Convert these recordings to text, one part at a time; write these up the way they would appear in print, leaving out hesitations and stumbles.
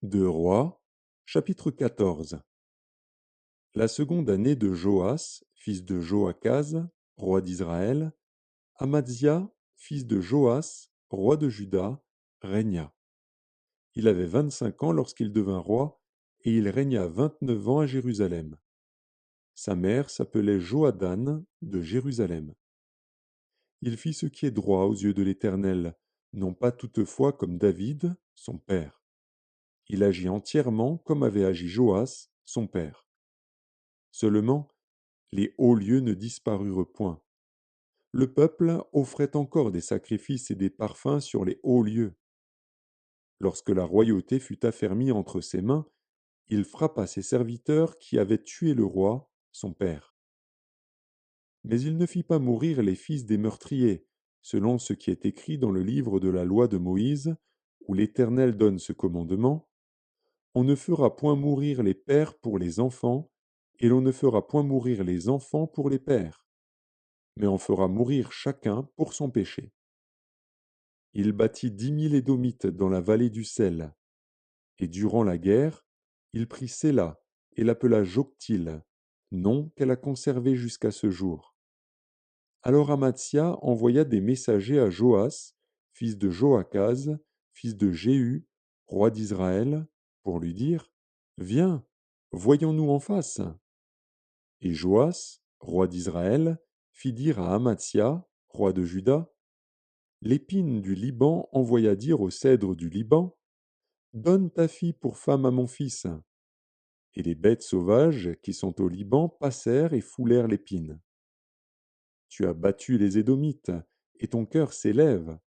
Deux Rois, chapitre 14. La seconde année de Joas, fils de Joachaz, roi d'Israël, Amadzia, fils de Joas, roi de Juda, régna. Il avait 25 ans lorsqu'il devint roi, et il régna 29 ans à Jérusalem. Sa mère s'appelait Johadan de Jérusalem. Il fit ce qui est droit aux yeux de l'Éternel, non pas toutefois comme David, son père. Il agit entièrement comme avait agi Joas, son père. Seulement, les hauts lieux ne disparurent point. Le peuple offrait encore des sacrifices et des parfums sur les hauts lieux. Lorsque la royauté fut affermie entre ses mains, il frappa ses serviteurs qui avaient tué le roi, son père. Mais il ne fit pas mourir les fils des meurtriers, selon ce qui est écrit dans le livre de la loi de Moïse, où l'Éternel donne ce commandement: On ne fera point mourir les pères pour les enfants, et l'on ne fera point mourir les enfants pour les pères, mais on fera mourir chacun pour son péché. Il bâtit 10 000 Édomites dans la vallée du sel, et durant la guerre, il prit Séla et l'appela Joktil, nom qu'elle a conservé jusqu'à ce jour. Alors Amatsia envoya des messagers à Joas, fils de Joachaz, fils de Jéhu, roi d'Israël, pour lui dire: Viens, voyons-nous en face. Et Joas, roi d'Israël, fit dire à Amatsia, roi de Juda: L'épine du Liban envoya dire au cèdre du Liban: Donne ta fille pour femme à mon fils. Et les bêtes sauvages qui sont au Liban passèrent et foulèrent l'épine. Tu as battu les Édomites, et ton cœur s'élève.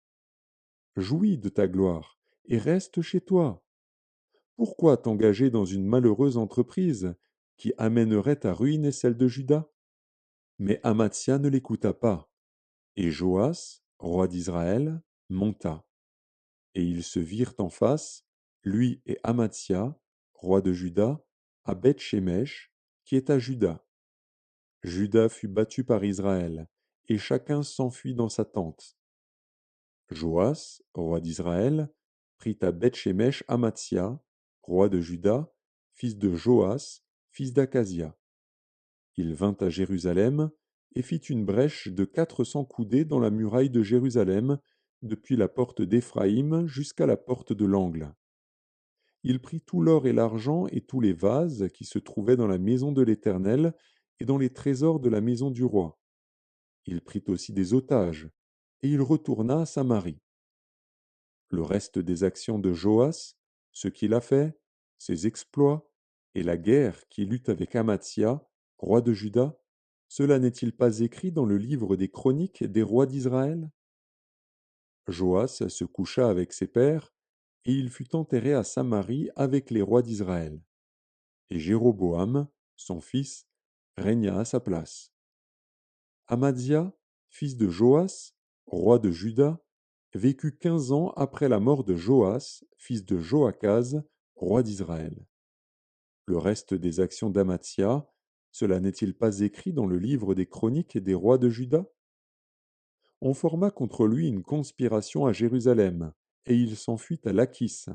Jouis de ta gloire, et reste chez toi. Pourquoi t'engager dans une malheureuse entreprise qui amènerait ta ruine et celle de Juda? Mais Amatsia ne l'écouta pas, et Joas, roi d'Israël, monta. Et ils se virent en face, lui et Amatsia, roi de Juda, à Beth-Shemesh, qui est à Juda. Juda fut battu par Israël, et chacun s'enfuit dans sa tente. Joas, roi d'Israël, prit à Beth-Shemesh Amatsia, roi de Juda, fils de Joas, fils d'Akazia. Il vint à Jérusalem et fit une brèche de 400 coudées dans la muraille de Jérusalem, depuis la porte d'Éphraïm jusqu'à la porte de l'angle. Il prit tout l'or et l'argent et tous les vases qui se trouvaient dans la maison de l'Éternel et dans les trésors de la maison du roi. Il prit aussi des otages, et il retourna à Samarie. Le reste des actions de Joas, ce qu'il a fait, ses exploits, et la guerre qu'il eut avec Amatsia, roi de Juda, cela n'est-il pas écrit dans le livre des chroniques des rois d'Israël? Joas se coucha avec ses pères, et il fut enterré à Samarie avec les rois d'Israël. Et Jéroboam, son fils, régna à sa place. Amadzia, fils de Joas, roi de Juda, vécut 15 ans après la mort de Joas, fils de Joachaz, roi d'Israël. Le reste des actions d'Amadzia, cela n'est-il pas écrit dans le livre des chroniques des rois de Juda? On forma contre lui une conspiration à Jérusalem, et il s'enfuit à Lachis.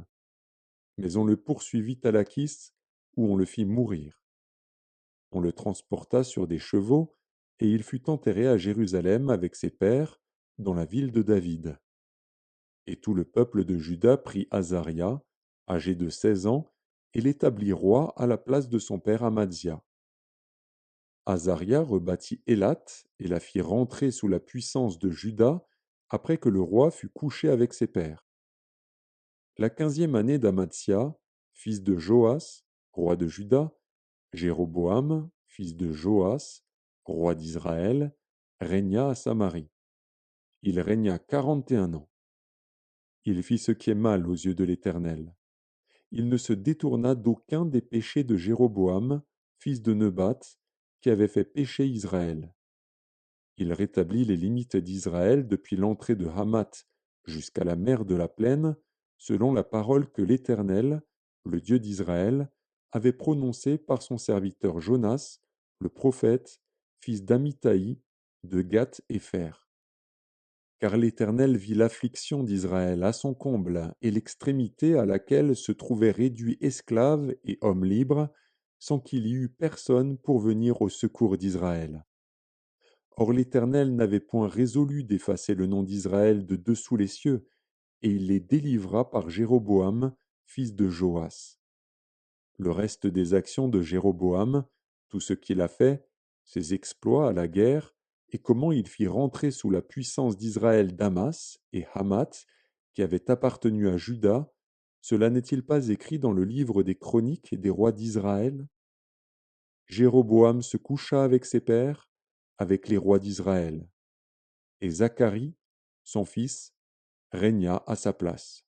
Mais on le poursuivit à Lachis, où on le fit mourir. On le transporta sur des chevaux, et il fut enterré à Jérusalem avec ses pères, dans la ville de David. Et tout le peuple de Juda prit Azaria, âgé de 16 ans, et l'établit roi à la place de son père Amadzia. Azaria rebâtit Élat et la fit rentrer sous la puissance de Juda après que le roi fut couché avec ses pères. La 15e année d'Amadzia, fils de Joas, roi de Juda, Jéroboam, fils de Joas, roi d'Israël, régna à Samarie. Il régna 41 ans. Il fit ce qui est mal aux yeux de l'Éternel. Il ne se détourna d'aucun des péchés de Jéroboam, fils de Nebat, qui avait fait pécher Israël. Il rétablit les limites d'Israël depuis l'entrée de Hamath jusqu'à la mer de la plaine, selon la parole que l'Éternel, le Dieu d'Israël, avait prononcée par son serviteur Jonas, le prophète, fils d'Amittaï, de Gath-Hépher. car l'Éternel vit l'affliction d'Israël à son comble et l'extrémité à laquelle se trouvaient réduits esclaves et hommes libres, sans qu'il y eût personne pour venir au secours d'Israël. Or l'Éternel n'avait point résolu d'effacer le nom d'Israël de dessous les cieux, et il les délivra par Jéroboam, fils de Joas. Le reste des actions de Jéroboam, tout ce qu'il a fait, ses exploits à la guerre, et comment il fit rentrer sous la puissance d'Israël Damas et Hamath, qui avaient appartenu à Juda, cela n'est-il pas écrit dans le livre des chroniques des rois d'Israël? Jéroboam se coucha avec ses pères, avec les rois d'Israël, et Zacharie, son fils, régna à sa place.